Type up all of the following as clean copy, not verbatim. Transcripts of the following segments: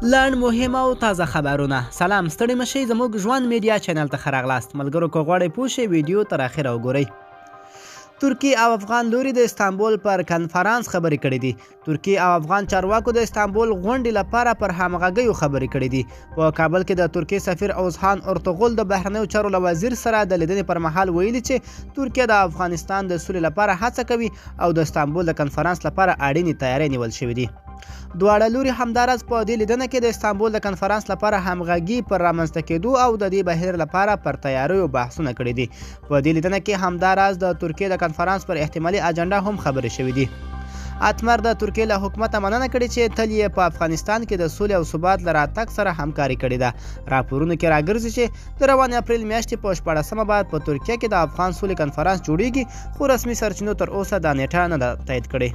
لنډ مهم او تازه خبرونه. سلام، ستړي مشئ، زموږ ژوند میډیا چینل ته ښه راغلاست. ملګرو که غواړئ پوه شئ ویډیو تر اخره وګورئ. ترکیه او افغان لوري د استانبول پر کنفرانس خبرې کړې دي. ترکیه او افغان چارواکو د استانبول غونډې لپاره پر همغږیو خبرې کړې دي. په کابل کې د ترکیه سفیر اوزهان ارتغول د بهرنیو چارو له وزیر سره د لیدنې پر مهال ویلي چې ترکیه د افغانستان د سولې لپاره هڅه کوي او د استانبول د کنفرانس لپاره اړینې تیاری نیول شوي دي. دواړه لوري همداراز په دې لیدنه کې د استانبول د کنفرانس لپاره همغږي پر رامنځته کېدو او د دې بهیر لپاره پر تیاریو بحثونه کړي دي. په دې لیدنه کې همداراز د ترکیه د کنفرانس پر احتمالي اجنډا هم خبرې شوې دي. اتمر د ترکیه له حکومته مننه کړې چې تل یې په افغانستان کې د سولې او ثبات له راتګ سره همکاري کړې ده. راپورونو کې راګرځي چې د روانې اپریل میاشتې په 14مه بعد په ترکیه کې د افغان سولې کنفرانس جوړیږي، خو رسمي سرچینو تر اوسه دا نیټه نه ده تایید کړې.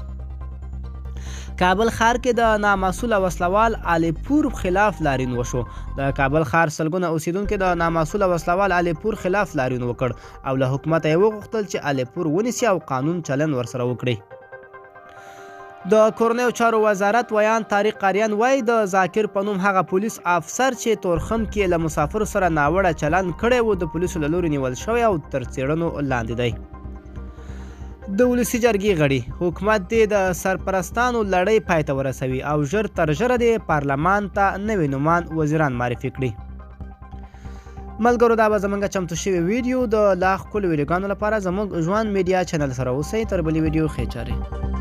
کابل ښار کې د نامسؤله وسلوال علي پور خلاف لاریون وشو. د کابل ښار سلګونه اوسیدونکو د نامسؤله وسلوال علي پور خلاف لاریون وکړ او له حکومت یې وغوښتل چې علي پور ونیسي او قانون چلن ورسره وکړي. د کورنیو چارو وزارت ویان طارق قاریان وایي د ذاکر په نوم هغه پولیس افسر چې تورخم کې له مسافرو سره ناوړه چلن کړی و د پولیسو له لوري نیول شوی او تر څېړنو لاندې دی. د ولسي جرګې غړي حکومت دې د سرپرستانو لړۍ پای ته ورسوي او ژر تر ژره دې پارلمان ته نوي نومان وزیران معرفي کړي. ملګرو دا به زموږ چمتو شوي ویډیو د لا ښکلو ویډیوګانو لپاره زموږ ژوند میډیا چینل سره اوسئ. تر بلې ویډیو ښې چارې.